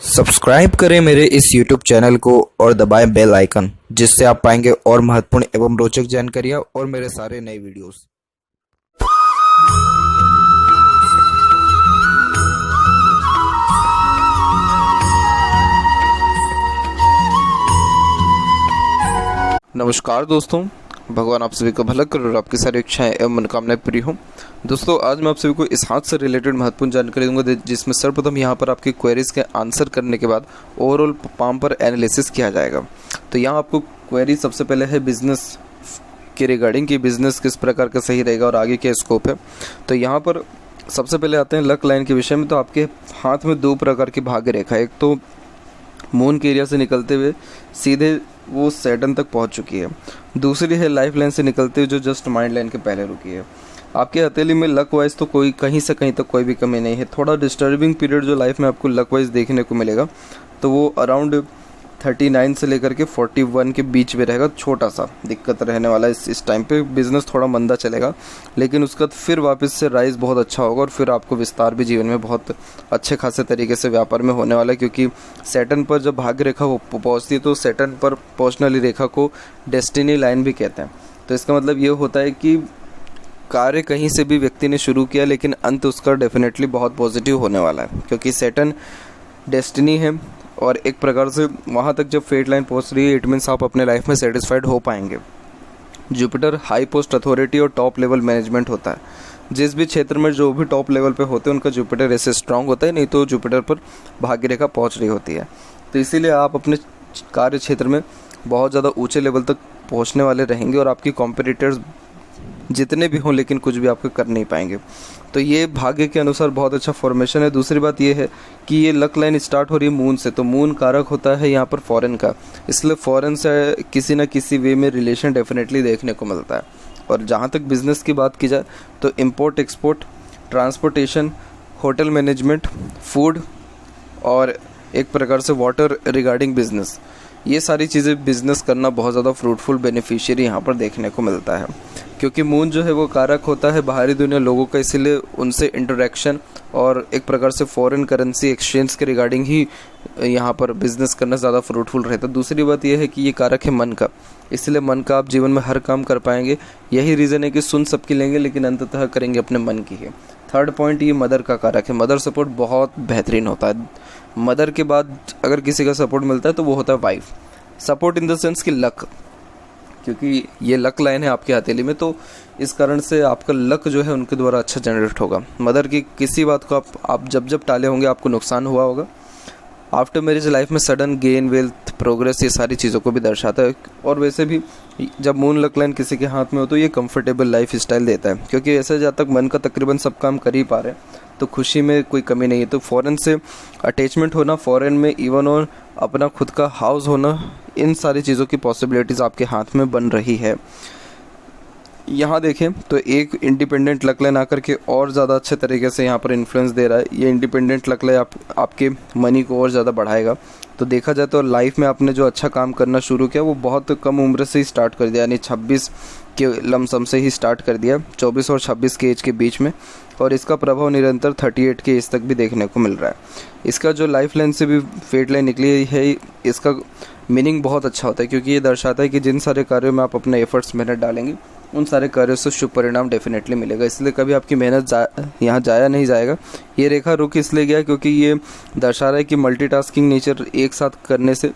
Subscribe करें मेरे इस YouTube चैनल को और दबाएं बेल आइकन, जिससे आप पाएंगे और महत्वपूर्ण एवं रोचक जानकारियां और मेरे सारे नए वीडियोस। नमस्कार दोस्तों, भगवान आप सभी को भला करे और आपकी सारी इच्छाएं एवं मनोकामनाएं पूरी हों। दोस्तों, आज मैं आप सभी को इस हाथ से रिलेटेड महत्वपूर्ण जानकारी दूंगा, जिसमें सर्वप्रथम यहाँ पर आपकी क्वेरीज के आंसर करने के बाद ओवरऑल पाम पर एनालिसिस किया जाएगा। तो यहाँ आपको क्वेरी सबसे पहले है बिजनेस के रिगार्डिंग कि बिजनेस किस प्रकार का सही रहेगा और आगे क्या स्कोप है। तो यहाँ पर सबसे पहले आते हैं लक लाइन के विषय में। तो आपके हाथ में दो प्रकार की भाग्य रेखा, एक तो मून के एरिया से निकलते हुए सीधे वो सैटर्न तक पहुंच चुकी है, दूसरी है लाइफ लाइन से निकलते हुए जो जस्ट माइंड लाइन के पहले रुकी है। आपके हथेली में लक वाइज तो कोई कहीं से कहीं तक कोई भी कमी नहीं है। थोड़ा डिस्टर्बिंग पीरियड जो लाइफ में आपको लक वाइज देखने को मिलेगा तो वो अराउंड 39 से लेकर के 41 के बीच में रहेगा। छोटा सा दिक्कत रहने वाला है इस टाइम पे। बिजनेस थोड़ा मंदा चलेगा, लेकिन उसका फिर वापस से राइज बहुत अच्छा होगा और फिर आपको विस्तार भी जीवन में बहुत अच्छे खासे तरीके से व्यापार में होने वाला है। क्योंकि सैटर्न पर जब भाग्य रेखा वो पहुँचती है तो सैटर्न पर पहुँचने वाली रेखा को डेस्टिनी लाइन भी कहते हैं। तो इसका मतलब ये होता है कि कार्य कहीं से भी व्यक्ति ने शुरू किया, लेकिन अंत उसका डेफिनेटली बहुत पॉजिटिव होने वाला है, क्योंकि सैटर्न डेस्टिनी है। और एक प्रकार से वहाँ तक जब फेट लाइन पहुँच रही है, इट मीन्स आप अपने लाइफ में सेटिस्फाइड हो पाएंगे। जुपिटर हाई पोस्ट अथॉरिटी और टॉप लेवल मैनेजमेंट होता है। जिस भी क्षेत्र में जो भी टॉप लेवल पे होते हैं उनका जुपिटर ऐसे स्ट्रांग होता है, नहीं तो जुपिटर पर भाग्य रेखा पहुँच रही होती है। तो इसीलिए आप अपने कार्य क्षेत्र में बहुत ज़्यादा ऊँचे लेवल तक पहुँचने वाले रहेंगे और आपकी कॉम्पिटिटर्स जितने भी हों लेकिन कुछ भी आपको कर नहीं पाएंगे। तो ये भाग्य के अनुसार बहुत अच्छा फॉर्मेशन है। दूसरी बात ये है कि ये लक लाइन स्टार्ट हो रही है मून से, तो मून कारक होता है यहाँ पर फॉरेन का, इसलिए फॉरेन से किसी न किसी वे में रिलेशन डेफिनेटली देखने को मिलता है। और जहाँ तक बिजनेस की बात की जाए तो import export, transportation, hotel management, food और एक प्रकार से वाटर रिगार्डिंग बिजनेस, ये सारी चीज़ें बिजनेस करना बहुत ज़्यादा फ्रूटफुल बेनिफिशियरी यहाँ पर देखने को मिलता है। क्योंकि मून जो है वो कारक होता है बाहरी दुनिया लोगों का, इसीलिए उनसे इंटरेक्शन और एक प्रकार से फॉरेन करेंसी एक्सचेंज के रिगार्डिंग ही यहाँ पर बिजनेस करना ज़्यादा फ्रूटफुल रहता है। दूसरी बात यह है कि ये कारक है मन का, इसलिए मन का आप जीवन में हर काम कर पाएंगे। यही रीज़न है कि सुन सबकी लेंगे लेकिन अंततः करेंगे अपने मन की है। थर्ड पॉइंट, ये मदर का कारक है। मदर सपोर्ट बहुत बेहतरीन होता है। मदर के बाद अगर किसी का सपोर्ट मिलता है तो वो होता है wife support, in the sense कि लक, क्योंकि ये लक लाइन है आपके हथेली में, तो इस कारण से आपका लक जो है उनके द्वारा अच्छा जनरेट होगा। मदर की किसी बात को आप जब जब टाले होंगे आपको नुकसान हुआ होगा। आफ्टर मैरिज लाइफ में सडन गेन, वेल्थ, प्रोग्रेस, ये सारी चीज़ों को भी दर्शाता है। और वैसे भी जब मून लक लाइन किसी के हाथ में हो तो ये कंफर्टेबल लाइफ स्टाइल देता है, क्योंकि ऐसे जहाँ तक मन का तकरीबन सब काम कर ही पा रहे हैं तो खुशी में कोई कमी नहीं है। तो फॉरेन से अटैचमेंट होना, फॉरेन में इवन और अपना खुद का हाउस होना, इन सारी चीज़ों की पॉसिबिलिटीज़ आपके हाथ में बन रही है। यहाँ देखें तो एक इंडिपेंडेंट लक लाइन आकर के और ज़्यादा अच्छे तरीके से यहाँ पर इन्फ्लुएंस दे रहा है। ये इंडिपेंडेंट लक लाइन आपके मनी को और ज़्यादा बढ़ाएगा। तो देखा जाए तो लाइफ में आपने जो अच्छा काम करना शुरू किया वो बहुत कम उम्र से ही स्टार्ट कर दिया, यानी 26 के लमसम से ही स्टार्ट कर दिया, 24 और 26 के एज के बीच में। और इसका प्रभाव निरंतर 38 के एज तक भी देखने को मिल रहा है। इसका जो लाइफ लाइन से भी फेट लाइन निकली है, इसका मीनिंग बहुत अच्छा होता है, क्योंकि ये दर्शाता है कि जिन सारे कार्यों में आप अपने एफर्ट्स मेहनत डालेंगे उन सारे कार्यों से शुभ परिणाम डेफिनेटली मिलेगा। इसलिए कभी आपकी मेहनत यहाँ जाया नहीं जाएगा। ये रेखा रुक इसलिए गया क्योंकि ये दर्शा रहा है कि मल्टीटास्किंग नेचर एक साथ करने से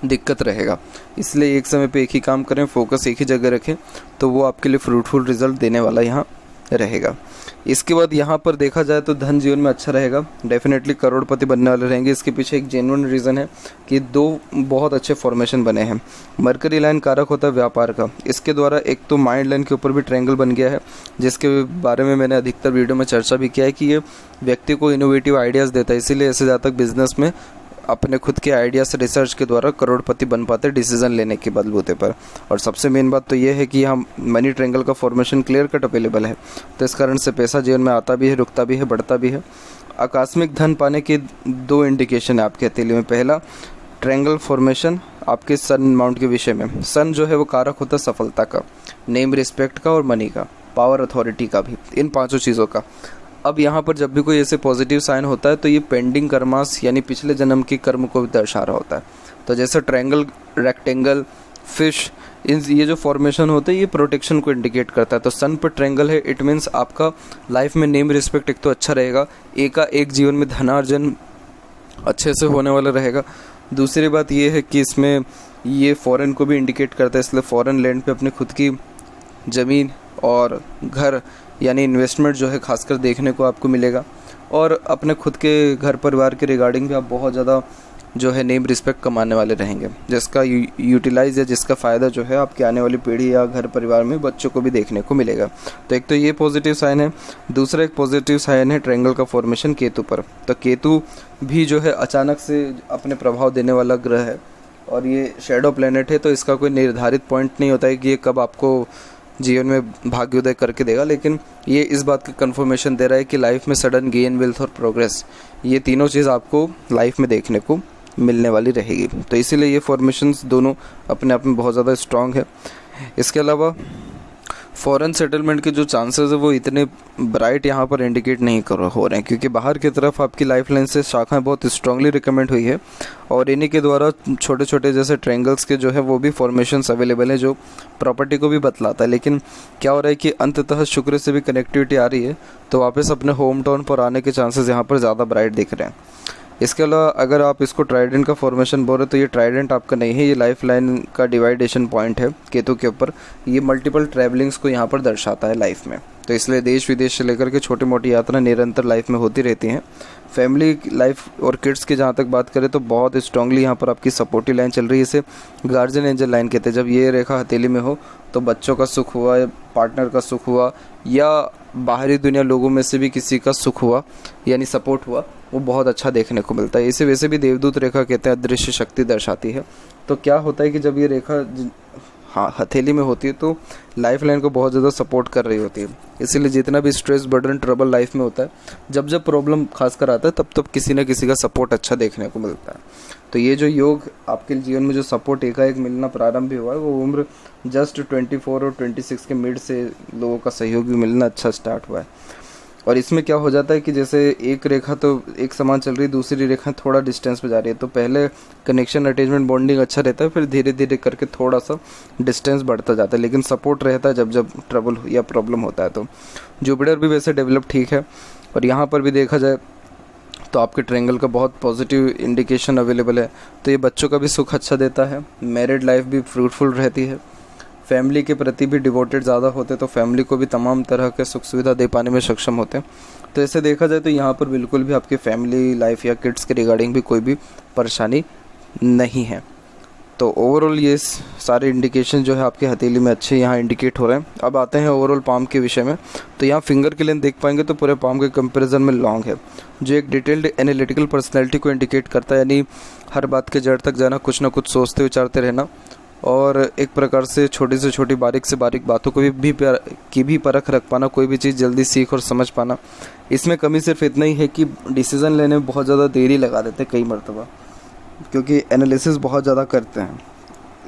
दिक्कत रहेगा, इसलिए एक समय पे एक ही काम करें, फोकस एक ही जगह रखें, तो वो आपके लिए फ्रूटफुल रिजल्ट देने वाला यहाँ रहेगा। इसके बाद यहाँ पर देखा जाए तो धन जीवन में अच्छा रहेगा, डेफिनेटली करोड़पति बनने वाले रहेंगे। इसके पीछे एक जेन्युइन रीज़न है कि दो बहुत अच्छे फॉर्मेशन बने हैं। मरकरी लाइन कारक होता है व्यापार का, इसके द्वारा एक तो माइंड लाइन के ऊपर भी ट्रायंगल बन गया है, जिसके बारे में मैंने अधिकतर वीडियो में चर्चा भी किया है कि ये व्यक्ति को इनोवेटिव आइडियाज़ देता है। इसीलिए ऐसे ज़्यादा तक बिजनेस में अपने खुद के आइडियाज़ रिसर्च के द्वारा करोड़पति बन पाते डिसीजन लेने के बलबूते पर। और सबसे मेन बात तो ये है कि यहाँ मनी ट्रायंगल का फॉर्मेशन क्लियर कट अवेलेबल है, तो इस कारण से पैसा जीवन में आता भी है, रुकता भी है, बढ़ता भी है। आकस्मिक धन पाने के दो इंडिकेशन है आपके हथेली में। पहला, ट्रायंगल फॉर्मेशन आपके सन माउंट के विषय में। सन जो है वो कारक होता है सफलता का, नेम रिस्पेक्ट का और मनी का, पावर अथॉरिटी का भी, इन पांचों चीज़ों का। अब यहाँ पर जब भी कोई ऐसे पॉजिटिव साइन होता है तो ये पेंडिंग कर्मास यानी पिछले जन्म के कर्म को भी दर्शा रहा होता है। तो जैसे ट्रायंगल, रेक्टेंगल, फिश, ये जो फॉर्मेशन होते हैं ये प्रोटेक्शन को इंडिकेट करता है। तो सन पर ट्रायंगल है, इट मीन्स आपका लाइफ में नेम रिस्पेक्ट एक तो अच्छा रहेगा, एक जीवन में धनार्जन अच्छे से होने वाला रहेगा। दूसरी बात ये है कि इसमें ये फॉरेन को भी इंडिकेट करता है, इसलिए फॉरेन लैंड पे अपनी खुद की ज़मीन और घर यानी इन्वेस्टमेंट जो है खासकर देखने को आपको मिलेगा। और अपने खुद के घर परिवार के रिगार्डिंग भी आप बहुत ज़्यादा जो है नेम रिस्पेक्ट कमाने वाले रहेंगे, जिसका यूटिलाइज या जिसका फ़ायदा जो है आपकी आने वाली पीढ़ी या घर परिवार में बच्चों को भी देखने को मिलेगा। तो एक तो ये पॉजिटिव साइन है। दूसरा एक पॉजिटिव साइन है ट्रायंगल का फॉर्मेशन केतु पर। तो केतु भी जो है अचानक से अपने प्रभाव देने वाला ग्रह है और ये शैडो प्लैनेट है, तो इसका कोई निर्धारित पॉइंट नहीं होता है कि ये कब आपको जीवन में भाग्योदय करके देगा, लेकिन ये इस बात की कंफर्मेशन दे रहा है कि लाइफ में सडन गेन, वेल्थ और प्रोग्रेस, ये तीनों चीज़ आपको लाइफ में देखने को मिलने वाली रहेगी। तो इसीलिए ये फॉर्मेशंस दोनों अपने आप में बहुत ज़्यादा स्ट्रॉन्ग है। इसके अलावा फॉरेन सेटलमेंट के जो चांसेस है वो इतने ब्राइट यहाँ पर इंडिकेट नहीं हो रहे हैं, क्योंकि बाहर की तरफ आपकी लाइफ लाइन से शाखाएं बहुत स्ट्रांगली रिकमेंड हुई है और इन्हीं के द्वारा छोटे छोटे जैसे ट्रायंगल्स के जो है वो भी फॉर्मेशंस अवेलेबल है जो प्रॉपर्टी को भी बतलाता है। लेकिन क्या हो रहा है कि अंततः शुक्र से भी कनेक्टिविटी आ रही है, तो वापस अपने होम टाउन पर आने के चांसेस यहाँ पर ज़्यादा ब्राइट दिख रहे हैं। इसके अलावा अगर आप इसको ट्राइडेंट का फॉर्मेशन बोल रहे तो ये ट्राइडेंट आपका नहीं है, ये लाइफ लाइन का डिवाइडेशन पॉइंट है केतु के ऊपर। ये मल्टीपल ट्रैवलिंग्स को यहाँ पर दर्शाता है लाइफ में, तो इसलिए देश विदेश से लेकर के छोटी मोटी यात्रा निरंतर लाइफ में होती रहती हैं। फैमिली लाइफ और किड्स की जहाँ तक बात करें तो बहुत स्ट्रांगली यहाँ पर आपकी सपोर्टिव लाइन चल रही है। इसे गार्जियन एंजल लाइन कहते हैं। जब ये रेखा हथेली में हो तो बच्चों का सुख हुआ, पार्टनर का सुख हुआ या बाहरी दुनिया लोगों में से भी किसी का सुख हुआ यानी सपोर्ट हुआ, वो बहुत अच्छा देखने को मिलता है। इसे वैसे भी देवदूत रेखा कहते हैं, अदृश्य शक्ति दर्शाती है। तो क्या होता है कि जब ये रेखा हथेली में होती है तो लाइफ लाइन को बहुत ज़्यादा सपोर्ट कर रही होती है। इसीलिए जितना भी स्ट्रेस, बर्डन, ट्रबल लाइफ में होता है, जब जब प्रॉब्लम खासकर आता है तब तब किसी न किसी का सपोर्ट अच्छा देखने को मिलता है। तो ये जो योग आपके जीवन में जो सपोर्ट एकाएक मिलना प्रारंभ हुआ है वो उम्र जस्ट 24 और 26 के मिड से लोगों का सहयोग भी मिलना अच्छा स्टार्ट हुआ है। और इसमें क्या हो जाता है कि जैसे एक रेखा तो एक समान चल रही है, दूसरी रेखा थोड़ा डिस्टेंस पे जा रही है, तो पहले कनेक्शन, अटैचमेंट, बॉन्डिंग अच्छा रहता है, फिर धीरे धीरे करके थोड़ा सा डिस्टेंस बढ़ता जाता है, लेकिन सपोर्ट रहता है जब जब ट्रबल या प्रॉब्लम होता है। तो जुपिटर भी वैसे डेवलप ठीक है। और यहाँ पर भी देखा जाए तो आपके ट्रायंगल का बहुत पॉजिटिव इंडिकेशन अवेलेबल है। तो ये बच्चों का भी सुख अच्छा देता है, मैरिड लाइफ भी फ्रूटफुल रहती है, फैमिली के प्रति भी डिवोटेड ज़्यादा होते, तो फैमिली को भी तमाम तरह के सुख सुविधा दे पाने में सक्षम होते हैं। तो ऐसे देखा जाए तो यहाँ पर बिल्कुल भी आपकी फैमिली लाइफ या किड्स के रिगार्डिंग भी कोई भी परेशानी नहीं है। तो ओवरऑल ये सारे इंडिकेशन जो है आपके हथेली में अच्छे यहाँ इंडिकेट हो रहे हैं। अब आते हैं ओवरऑल पाम के विषय में। तो यहाँ फिंगर की लेंथ देख पाएंगे तो पूरे पाम के कंपैरिजन में लॉन्ग है, जो एक डिटेल्ड एनालिटिकल पर्सनैलिटी को इंडिकेट करता है, यानी हर बात के जड़ तक जाना, कुछ ना कुछ सोचते विचारते रहना और एक प्रकार से छोटी से छोटी बारीक से बारीक बातों को भी परख रख पाना, कोई भी चीज़ जल्दी सीख और समझ पाना। इसमें कमी सिर्फ इतना ही है कि डिसीज़न लेने में बहुत ज़्यादा देरी लगा देते कई मरतबा, क्योंकि एनालिसिस बहुत ज़्यादा करते हैं।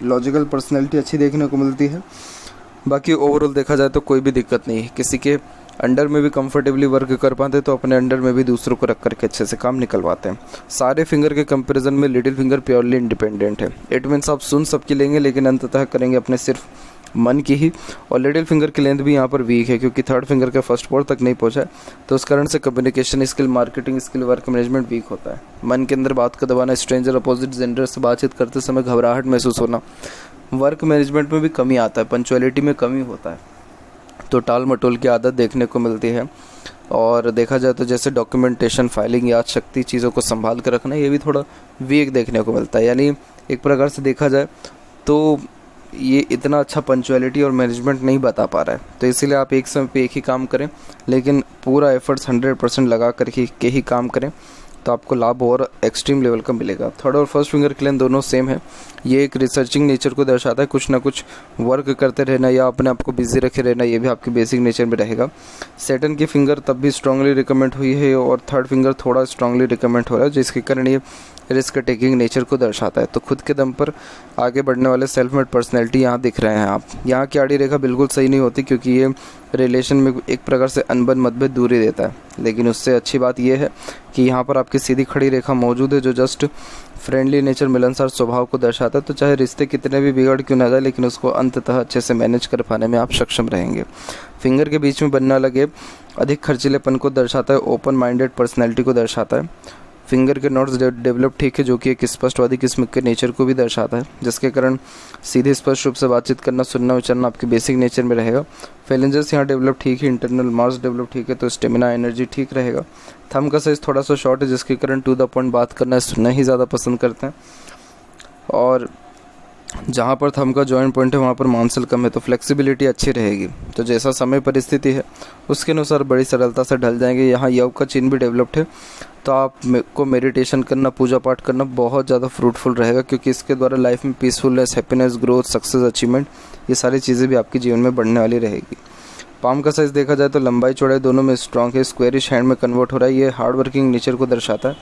लॉजिकल पर्सनैलिटी अच्छी देखने को मिलती है। बाकी ओवरऑल देखा जाए तो कोई भी दिक्कत नहीं है, किसी के अंडर में भी कंफर्टेबली वर्क कर पाते तो अपने अंडर में भी दूसरों को रख करके अच्छे से काम निकलवाते हैं। सारे फिंगर के कंपैरिजन में लिटिल फिंगर प्योरली इंडिपेंडेंट है। इट मीन्स आप सुन सबकी लेंगे लेकिन अंततः करेंगे अपने सिर्फ मन की ही। और लिटिल फिंगर की लेंथ भी यहाँ पर वीक है, क्योंकि थर्ड फिंगर के फर्स्ट पोर तक नहीं पहुँचा है, तो उस कारण से communication skill, marketing skill, work management weak होता है। मन के अंदर बात का दबाना, स्ट्रेंजर, अपोजिट जेंडर से बातचीत करते समय घबराहट महसूस होना, वर्क मैनेजमेंट में भी कमी आता है, पंक्चुअलिटी में कमी होता है, तो टाल मटोल की आदत देखने को मिलती है। और देखा जाए तो जैसे डॉक्यूमेंटेशन, फाइलिंग, याद शक्ति, चीज़ों को संभाल कर रखना, ये भी थोड़ा वीक देखने को मिलता है। यानी एक प्रकार से देखा जाए तो ये इतना अच्छा पंक्चुअलिटी और मैनेजमेंट नहीं बता पा रहा है। तो इसीलिए आप एक समय पे एक ही काम करें, लेकिन पूरा एफर्ट्स 100% लगा कर के ही काम करें, तो आपको लाभ और एक्सट्रीम लेवल का मिलेगा। थर्ड और फर्स्ट फिंगर के लेंथ दोनों सेम है। ये एक रिसर्चिंग नेचर को दर्शाता है, कुछ ना कुछ वर्क करते रहना या अपने आप को बिजी रखे रहना, ये भी आपके बेसिक नेचर में रहेगा। सैटर्न की फिंगर तब भी स्ट्रांगली रिकमेंड हुई है और थर्ड फिंगर थोड़ा स्ट्रांगली रिकमेंड हो रहा है, जिसके कारण ये रिस्क टेकिंग नेचर को दर्शाता है। तो खुद के दम पर आगे बढ़ने वाले सेल्फ मेड पर्सनैलिटी यहाँ दिख रहे हैं आप। यहाँ की आड़ी रेखा बिल्कुल सही नहीं होती, क्योंकि ये रिलेशन में एक प्रकार से अनबन मतभेद दूरी देता है। लेकिन उससे अच्छी बात यह है कि यहाँ पर आपकी सीधी खड़ी रेखा मौजूद है, जो जस्ट फ्रेंडली नेचर, मिलनसार स्वभाव को दर्शाता है। तो चाहे रिश्ते कितने भी बिगड़ क्यों ना जाए, लेकिन उसको अंततः अच्छे से मैनेज कर पाने में आप सक्षम रहेंगे। फिंगर के बीच में बनने लगे अधिक खर्चीलेपन को दर्शाता है, ओपन माइंडेड पर्सनैलिटी को दर्शाता है। फिंगर के नोट्स डेवलप ठीक है, जो कि एक स्पष्टवादी किस्म के नेचर को भी दर्शाता है, जिसके कारण सीधे स्पष्ट रूप से बातचीत करना, सुनना, विचारना आपके बेसिक नेचर में रहेगा। फेलेंजर्स यहाँ डेवलप ठीक है, इंटरनल मार्स डेवलप ठीक है, तो स्टेमिना, एनर्जी ठीक रहेगा। थंब का साइज थोड़ा सा शॉर्ट है, जिसके कारण टू द पॉइंट बात करना, सुनना ही ज़्यादा पसंद करते हैं। और जहाँ पर थंब का जॉइंट पॉइंट है वहाँ पर मांसल कम है, तो फ्लेक्सिबिलिटी अच्छी रहेगी। तो जैसा समय परिस्थिति है उसके अनुसार बड़ी सरलता से ढल जाएंगे। यहाँ योग का चिन्ह भी डेवलप्ड है, तो आप को मेडिटेशन करना, पूजा पाठ करना बहुत ज़्यादा फ्रूटफुल रहेगा, क्योंकि इसके द्वारा लाइफ में peacefulness, happiness, growth, success, achievement, ये सारी चीज़ें भी आपके जीवन में बढ़ने वाली रहेगी। पाम का साइज़ देखा जाए तो लंबाई चौड़ाई दोनों में स्ट्रॉन्ग है, स्क्वेरिश हैंड में कन्वर्ट हो रहा है। ये हार्ड वर्किंग नेचर को दर्शाता है,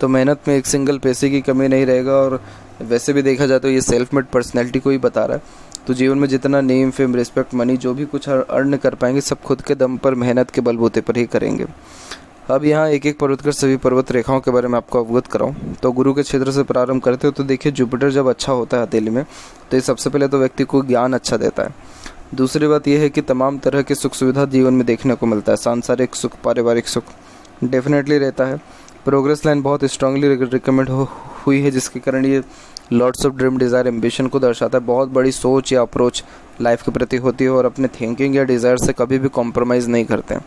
तो मेहनत में एक सिंगल पैसे की कमी नहीं रहेगा। और वैसे भी देखा जाए तो ये सेल्फ मेड पर्सनैलिटी को ही बता रहा है। तो जीवन में जितना नेम, फेम, रिस्पेक्ट, मनी जो भी कुछ अर्न कर पाएंगे, सब खुद के दम पर, मेहनत के बलबूते पर ही करेंगे। अब यहाँ एक एक पर्वत कर सभी पर्वत रेखाओं के बारे में आपको अवगत कराऊं। तो गुरु के क्षेत्र से प्रारंभ करते हो तो देखिए, जुपिटर जब अच्छा होता है हथेली में, तो ये सबसे पहले तो व्यक्ति को ज्ञान अच्छा देता है। दूसरी बात यह है कि तमाम तरह की सुख सुविधा जीवन में देखने को मिलता है। सांसारिक सुख, पारिवारिक सुख डेफिनेटली रहता है। प्रोग्रेस लाइन बहुत स्ट्रांगली रिकमेंड हुई है, जिसके कारण ये lots of dream, desire, ambition को दर्शाता है। बहुत बड़ी सोच या अप्रोच लाइफ के प्रति होती है, और अपने थिंकिंग या डिज़ायर से कभी भी कॉम्प्रोमाइज़ नहीं करते हैं।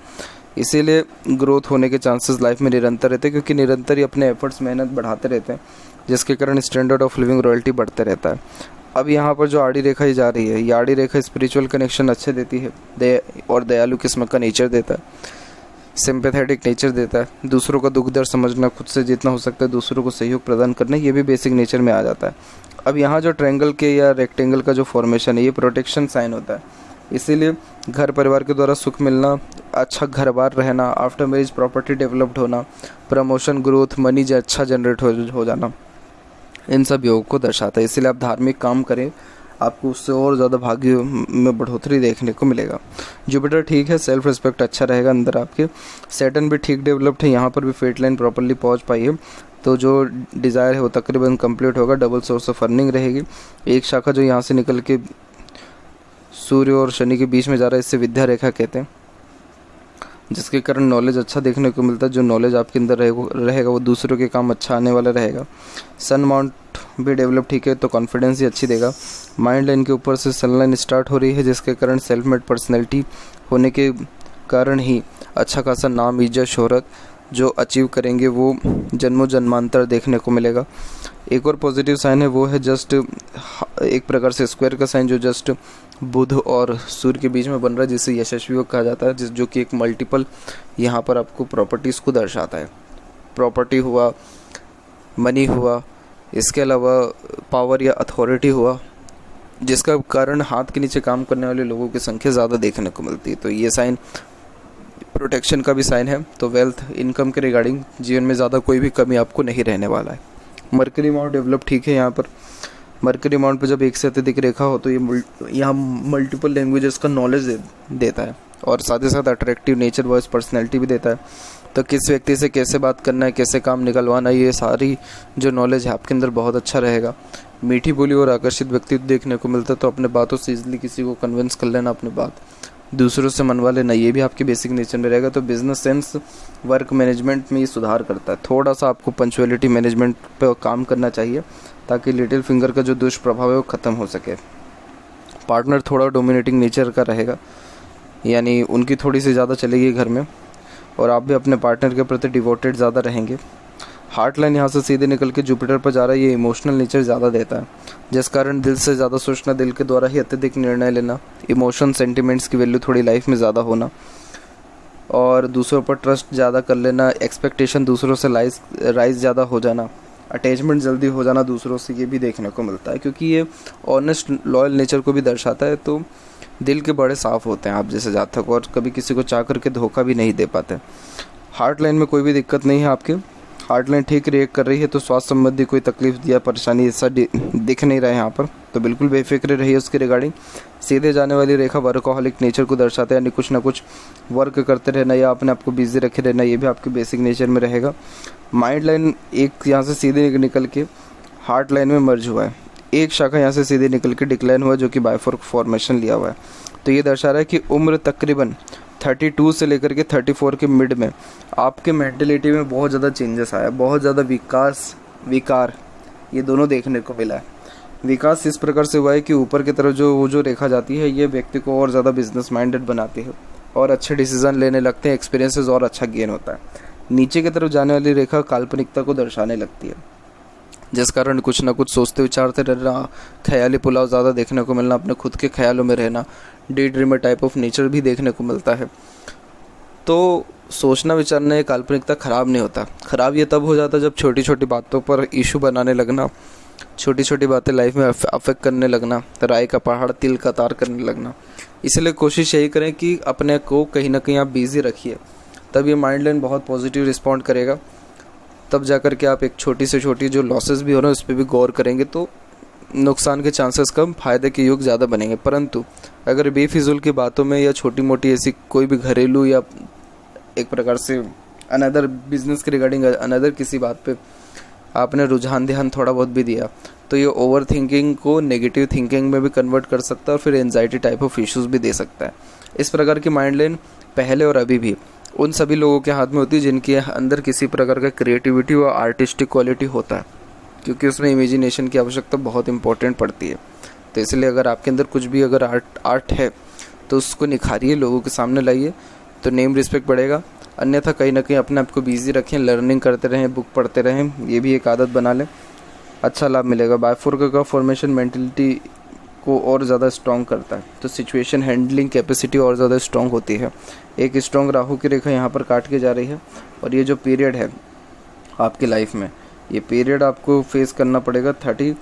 इसीलिए ग्रोथ होने के चांसेस लाइफ में निरंतर रहते हैं, क्योंकि निरंतर ही अपने एफर्ट्स, मेहनत बढ़ाते रहते हैं, जिसके कारण स्टैंडर्ड ऑफ लिविंग रॉयल्टी बढ़ते रहता है। अब यहाँ पर जो आड़ी रेखा ही जा रही है, ये आड़ी रेखा स्पिरिचुअल कनेक्शन अच्छे देती है, और दयालु किस्म का नेचर देता है, सिंपैथेटिक नेचर देता है। दूसरों का दुख दर्द समझना, खुद से जितना हो सकता है दूसरों को सहयोग प्रदान करना, ये भी बेसिक नेचर में आ जाता है। अब यहाँ जो ट्रायंगल के या रेक्टेंगल का जो फॉर्मेशन है, ये प्रोटेक्शन साइन होता है। इसीलिए घर परिवार के द्वारा सुख मिलना, अच्छा घर बार रहना, आफ्टर मैरिज प्रॉपर्टी डेवलप्ड होना, प्रमोशन, ग्रोथ, मनी अच्छा जनरेट हो जाना, इन सब योग को दर्शाता है। इसलिए आप धार्मिक काम करें, आपको उससे और ज़्यादा भाग्य में बढ़ोतरी देखने को मिलेगा। जुपिटर ठीक है, सेल्फ रिस्पेक्ट अच्छा रहेगा अंदर आपके। सैटर्न भी ठीक डेवलप्ड है, यहाँ पर भी फेट लाइन प्रॉपर्ली पहुँच पाई है, तो जो डिज़ायर है वो तकरीबन कंप्लीट होगा। डबल सोर्स ऑफ अर्निंग रहेगी। एक शाखा जो यहाँ से निकल के सूर्य और शनि के बीच में जा रहा है, इससे विद्या रेखा कहते हैं, जिसके कारण नॉलेज अच्छा देखने को मिलता है। जो नॉलेज आपके अंदर रहेगा वो दूसरों के काम अच्छा आने वाला रहेगा। सन माउंट भी डेवलप ठीक है, तो कॉन्फिडेंस ही अच्छी देगा। माइंड लाइन के ऊपर से सन लाइन स्टार्ट हो रही है, जिसके कारण सेल्फ मेड पर्सनैलिटी होने के कारण ही अच्छा खासा नाम, इज्जत, शोहरत जो अचीव करेंगे वो जन्मों जन्मांतर देखने को मिलेगा। एक और पॉजिटिव साइन है, वो है जस्ट एक प्रकार से स्क्वायर का साइन, जो जस्ट बुध और सूर्य के बीच में बन रहा है, जिसे यशस्वी योग कहा जाता है, जो कि एक मल्टीपल यहाँ पर आपको प्रॉपर्टीज़ को दर्शाता है। प्रॉपर्टी हुआ, मनी हुआ, इसके अलावा पावर या अथॉरिटी हुआ, जिसका कारण हाथ के नीचे काम करने वाले लोगों की संख्या ज़्यादा देखने को मिलती है। तो ये साइन प्रोटेक्शन का भी साइन है। तो वेल्थ, इनकम के रिगार्डिंग जीवन में ज़्यादा कोई भी कमी आपको नहीं रहने वाला है। मरकरी माउंट डेवलप ठीक है। यहाँ पर मरकरी माउंट पे जब एक से अत्यधिक रेखा हो तो ये यहाँ मल्टीपल लैंग्वेजेस का नॉलेज देता है, और साथ ही साथ अट्रैक्टिव नेचर, वॉइस, पर्सनैलिटी भी देता है। तो किस व्यक्ति से कैसे बात करना है, कैसे काम निकलवाना है, ये सारी जो नॉलेज है आपके अंदर बहुत अच्छा रहेगा। मीठी बोली और आकर्षित व्यक्तित्व देखने को मिलता है, तो अपने बातों से ईजिली किसी को कन्विंस कर लेना, अपनी बात दूसरों से मनवा लेना, ये भी आपके बेसिक नेचर में रहेगा। तो बिजनेस सेंस, वर्क मैनेजमेंट में ये सुधार करता है। थोड़ा सा आपको पंचुअलिटी मैनेजमेंट पे काम करना चाहिए, ताकि लिटिल फिंगर का जो दुष्प्रभाव है वो ख़त्म हो सके। पार्टनर थोड़ा डोमिनेटिंग नेचर का रहेगा, यानी उनकी थोड़ी सी ज़्यादा चलेगी घर में, और आप भी अपने पार्टनर के प्रति डिवोटेड ज़्यादा रहेंगे। हार्ट लाइन यहाँ से सीधे निकल के जुपिटर पर जा रहा है, ये इमोशनल नेचर ज़्यादा देता है, जिस कारण दिल से ज़्यादा सोचना, दिल के द्वारा ही अत्यधिक निर्णय लेना, इमोशन, सेंटिमेंट्स की वैल्यू थोड़ी लाइफ में ज़्यादा होना, और दूसरों पर ट्रस्ट ज़्यादा कर लेना, एक्सपेक्टेशन दूसरों से राइज ज़्यादा हो जाना, अटैचमेंट जल्दी हो जाना दूसरों से, ये भी देखने को मिलता है, क्योंकि ये ऑनेस्ट, लॉयल नेचर को भी दर्शाता है। तो दिल के बड़े साफ़ होते हैं आप जैसे जातक, और कभी किसी को चाह करके धोखा भी नहीं दे पाते। हार्ट लाइन में कोई भी दिक्कत नहीं है आपके, हार्ट लाइन ठीक रिएक्ट कर रही है, तो स्वास्थ्य संबंधी कोई तकलीफ या परेशानी ऐसा दिख नहीं रहा है यहाँ पर, तो बिल्कुल बेफिक्र रहिए उसके रिगार्डिंग। सीधे जाने वाली रेखा वर्कहॉलिक नेचर को दर्शाता है, यानी कुछ ना कुछ वर्क करते रहना या अपने आप को बिजी रखे रहना, ये भी आपके बेसिक नेचर में रहेगा। माइंड लाइन एक यहाँ से सीधे निकल के हार्ट लाइन में मर्ज हुआ है, एक शाखा यहाँ से सीधे निकल के डिक्लाइन हुआ है, जो कि बाइफोर्क फॉर्मेशन लिया हुआ है। तो ये दर्शा रहा है कि उम्र तकरीबन 32 से लेकर के 34 के मिड में आपके मेंटलिटी में बहुत ज़्यादा चेंजेस आया, बहुत ज़्यादा विकार ये दोनों देखने को मिला है। विकास इस प्रकार से हुआ है कि ऊपर की तरफ जो रेखा जाती है, ये व्यक्ति को और ज़्यादा बिजनेस माइंडेड बनाती है और अच्छे डिसीजन लेने लगते हैं, एक्सपीरियंसेस और अच्छा गेन होता है। नीचे की तरफ जाने वाली रेखा काल्पनिकता को दर्शाने लगती है, जिस कारण कुछ ना कुछ सोचते विचारते रहना, ख्याली पुलाव ज़्यादा देखने को मिलना, अपने खुद के ख्यालों में रहना, day dreamer type of nature भी देखने को मिलता है। तो सोचना विचारना, काल्पनिकता खराब नहीं होता। खराब ये तब हो जाता है जब छोटी छोटी बातों पर इशू बनाने लगना, छोटी छोटी बातें लाइफ में अफेक्ट करने लगना, राय का पहाड़ तिल का तार करने लगना। इसलिए कोशिश यही करें कि अपने को कहीं ना कहीं आप बिजी रखिए, तब ये माइंड लाइन बहुत पॉजिटिव रिस्पॉन्ड करेगा। तब जाकर के आप एक छोटी से छोटी जो लॉसेस भी हो रहे हैं उस पर भी गौर करेंगे, तो नुकसान के चांसेस कम, फायदे के योग ज़्यादा बनेंगे। परंतु अगर बेफिजूल की बातों में या छोटी मोटी ऐसी कोई भी घरेलू या एक प्रकार से अनदर बिजनेस के रिगार्डिंग अनदर किसी बात पे आपने रुझान ध्यान थोड़ा बहुत भी दिया, तो ये ओवर थिंकिंग को नेगेटिव थिंकिंग में भी कन्वर्ट कर सकता है और फिर एंजाइटी टाइप ऑफ इश्यूज भी दे सकता है। इस प्रकार की माइंड लाइन पहले और अभी भी उन सभी लोगों के हाथ में होती है जिनके अंदर किसी प्रकार का क्रिएटिविटी व आर्टिस्टिक क्वालिटी होता है, क्योंकि उसमें इमेजिनेशन की आवश्यकता बहुत इंपॉर्टेंट पड़ती है। तो इसलिए अगर आपके अंदर कुछ भी अगर आर्ट है तो उसको निखारिए, लोगों के सामने लाइए, तो नेम रिस्पेक्ट बढ़ेगा। अन्यथा कहीं ना कहीं अपने आप को बिजी रखें, लर्निंग करते रहें, बुक पढ़ते रहें, ये भी एक आदत बना लें, अच्छा लाभ मिलेगा। बाइफोर्क का फॉर्मेशन मेंटलिटी को और ज़्यादा स्ट्रॉन्ग करता है, तो सिचुएशन हैंडलिंग कैपेसिटी और ज़्यादा स्ट्रॉन्ग होती है। एक स्ट्रॉन्ग राहु की रेखा यहाँ पर काट के जा रही है, और ये जो पीरियड है आपकी लाइफ में, ये पीरियड आपको फेस करना पड़ेगा 38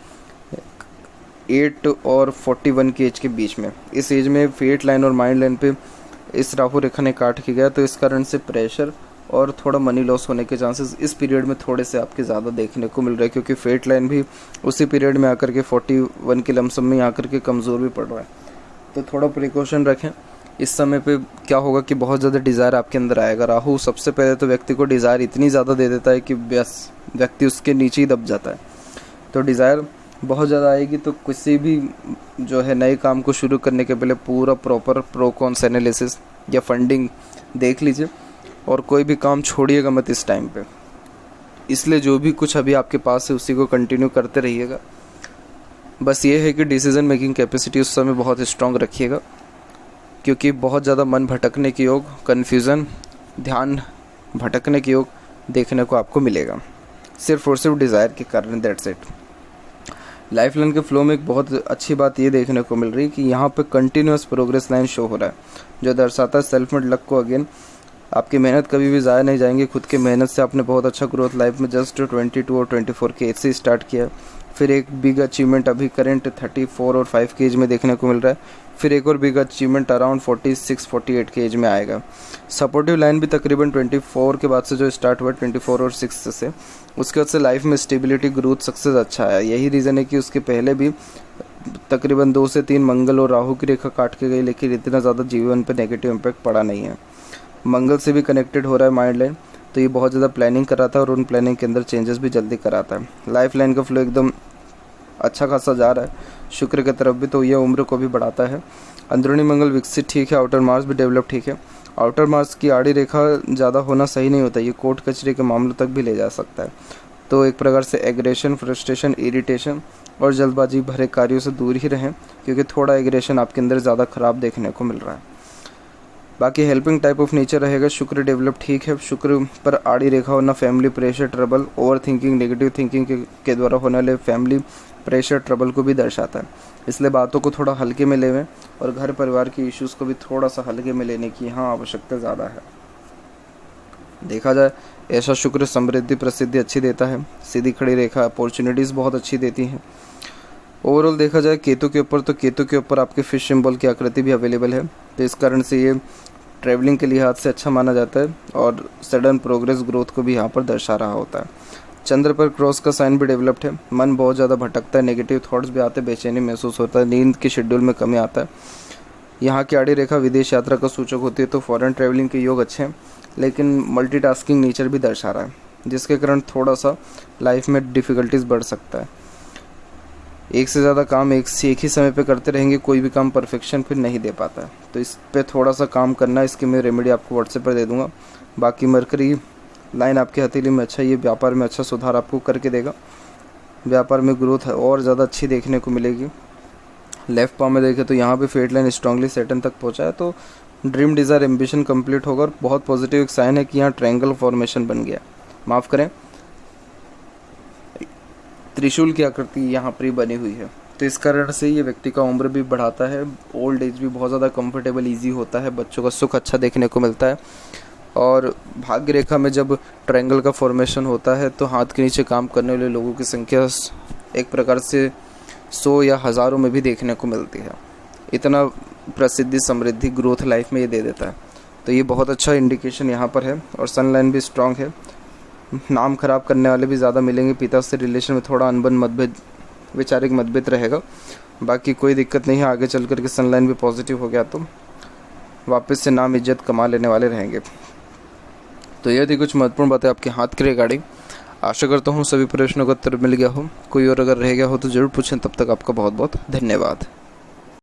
और 41 की एज के बीच में। इस एज में फेट लाइन और माइंड लाइन पे इस राहु रेखा ने काट के गया, तो इस कारण से प्रेशर और थोड़ा मनी लॉस होने के चांसेस इस पीरियड में थोड़े से आपके ज़्यादा देखने को मिल रहे हैं, क्योंकि फेट लाइन भी उसी पीरियड में आकर के 41 के लमसम में आकर के कमज़ोर भी पड़ रहा है। तो थोड़ा प्रिकॉशन रखें। इस समय पे क्या होगा कि बहुत ज़्यादा डिज़ायर आपके अंदर आएगा। राहु सबसे पहले तो व्यक्ति को डिज़ायर इतनी ज़्यादा दे देता है कि बस व्यक्ति उसके नीचे ही दब जाता है। तो डिज़ायर बहुत ज़्यादा आएगी, तो किसी भी जो है नए काम को शुरू करने के पहले पूरा प्रॉपर प्रो कॉन्स एनालिसिस या फंडिंग देख लीजिए, और कोई भी काम छोड़िएगा मत इस टाइम पे। इसलिए जो भी कुछ अभी आपके पास है उसी को कंटिन्यू करते रहिएगा। बस ये है कि डिसीजन मेकिंग कैपेसिटी उस समय बहुत स्ट्रॉन्ग रखिएगा, क्योंकि बहुत ज़्यादा मन भटकने के योग, कन्फ्यूज़न, ध्यान भटकने के योग देखने को आपको मिलेगा, सिर्फ और सिर्फ डिज़ायर के कारण। That's it. लाइफ लाइन के फ्लो में एक बहुत अच्छी बात ये देखने को मिल रही है कि यहाँ पे कंटिन्यूस प्रोग्रेस लाइन शो हो रहा है, जो दर्शाता है सेल्फ मेड लक को। अगेन आपकी मेहनत कभी भी ज़ाया नहीं जाएंगी। खुद की मेहनत से आपने बहुत अच्छा ग्रोथ लाइफ में जस्ट 22 और 24 के एज से स्टार्ट किया, फिर एक बिग अचीवमेंट अभी करेंट 34 और 5 के एज में देखने को मिल रहा है, फिर एक और बिग अचीवमेंट अराउंड 46-48 के एज में आएगा। सपोर्टिव लाइन भी तकरीबन 24 के बाद से जो स्टार्ट हुआ 24 और 6 से, उसके बाद से लाइफ में स्टेबिलिटी, ग्रोथ, सक्सेस अच्छा है। यही रीज़न है कि उसके पहले भी तकरीबन 2 से 3 मंगल और राहु की रेखा काट के गई, लेकिन इतना ज़्यादा जीवन पर नेगेटिव इम्पैक्ट पड़ा नहीं है। मंगल से भी कनेक्टेड हो रहा है माइंड लाइन, तो ये बहुत ज़्यादा प्लानिंग कराता है और उन प्लानिंग के अंदर चेंजेस भी जल्दी कराता है। लाइफ लाइन का फ्लो एकदम अच्छा खासा जा रहा है शुक्र की तरफ भी, तो ये उम्र को भी बढ़ाता है। अंदरूनी मंगल विकसित ठीक है, आउटर मार्स भी डेवलप ठीक है। आउटर मार्स की आड़ी रेखा ज़्यादा होना सही नहीं होता, ये कोर्ट कचरे के मामलों तक भी ले जा सकता है। तो एक प्रकार से एग्रेशन, फ्रस्ट्रेशन, इरिटेशन और जल्दबाजी भरे कार्यों से दूर ही रहें, क्योंकि थोड़ा एग्रेशन आपके अंदर ज़्यादा ख़राब देखने को मिल रहा है। बाकी हेल्पिंग टाइप ऑफ नेचर रहेगा। शुक्र डेवलप ठीक है। शुक्र पर आड़ी रेखा होना family pressure, trouble, over thinking, negative thinking के द्वारा होने वाले फैमिली प्रेशर, ट्रबल को भी दर्शाता है। इसलिए बातों को थोड़ा हल्के में लेवें और घर परिवार के इश्यूज़ को भी थोड़ा सा हल्के में लेने की यहाँ आवश्यकता ज़्यादा है। देखा जाए ऐसा शुक्र समृद्धि, प्रसिद्धि अच्छी देता है। सीधी खड़ी रेखा अपॉर्चुनिटीज़ बहुत अच्छी देती हैं। ओवरऑल देखा जाए केतु के ऊपर, तो केतु के ऊपर आपके फिश सिंबल की आकृति भी अवेलेबल है, तो इस कारण से ये ट्रैवलिंग के लिहाज से अच्छा माना जाता है और सडन प्रोग्रेस ग्रोथ को भी यहाँ पर दर्शा रहा होता है। चंद्र पर क्रॉस का साइन भी डेवलप्ड है। मन बहुत ज़्यादा भटकता है, नेगेटिव थॉट्स भी आते हैं, बेचैनी महसूस होता है, नींद के शेड्यूल में कमी आता है। यहाँ की आड़ी रेखा विदेश यात्रा का सूचक होती है, तो फॉरेन ट्रैवलिंग के योग अच्छे हैं, लेकिन मल्टीटास्किंग नेचर भी दर्शा रहा है, जिसके कारण थोड़ा सा लाइफ में डिफ़िकल्टीज बढ़ सकता है। एक से ज़्यादा काम एक ही समय पे करते रहेंगे, कोई भी काम परफेक्शन फिर नहीं दे पाता है, तो इस पे थोड़ा सा काम करना है। इसकी मैं रेमेडी आपको व्हाट्सएप पर दे दूंगा। बाकी मरकरी लाइन आपके हथेली में अच्छा, ये व्यापार में अच्छा सुधार आपको करके देगा। व्यापार में ग्रोथ और ज़्यादा अच्छी देखने को मिलेगी। लेफ़्ट पाँव में देखें तो यहाँ पे फेट लाइन स्ट्रांगली सेटन तक पहुँचा है, तो ड्रीम डिज़ायर एम्बिशन कंप्लीट होगा। और बहुत पॉजिटिव एक साइन है कि यहाँ ट्रायंगल फॉर्मेशन बन गया, माफ़ करें, त्रिशूल की आकृति यहाँ पर बनी हुई है, तो इस कारण से ये व्यक्ति का उम्र भी बढ़ाता है, ओल्ड एज भी बहुत ज़्यादा कंफर्टेबल ईजी होता है, बच्चों का सुख अच्छा देखने को मिलता है। और भाग्य रेखा में जब ट्रायंगल का फॉर्मेशन होता है तो हाथ के नीचे काम करने वाले लोगों की संख्या एक प्रकार से 100 या हज़ारों में भी देखने को मिलती है। इतना प्रसिद्धि, समृद्धि, ग्रोथ लाइफ में ये दे देता है, तो ये बहुत अच्छा इंडिकेशन यहाँ पर है। और सन लाइन भी स्ट्रांग है। नाम खराब करने वाले भी ज़्यादा मिलेंगे। पिता से रिलेशन में थोड़ा अनबन, मतभेद, वैचारिक मतभेद रहेगा। बाकी कोई दिक्कत नहीं है। आगे चल कर के सन लाइन भी पॉजिटिव हो गया तो वापस से नाम इज्जत कमा लेने वाले रहेंगे। तो यह थी कुछ महत्वपूर्ण बातें आपके हाथ के रिगार्डिंग। आशा करता हूँ सभी प्रश्नों का उत्तर मिल गया हो। कोई और अगर रह गया हो तो ज़रूर पूछें। तब तक आपका बहुत बहुत धन्यवाद।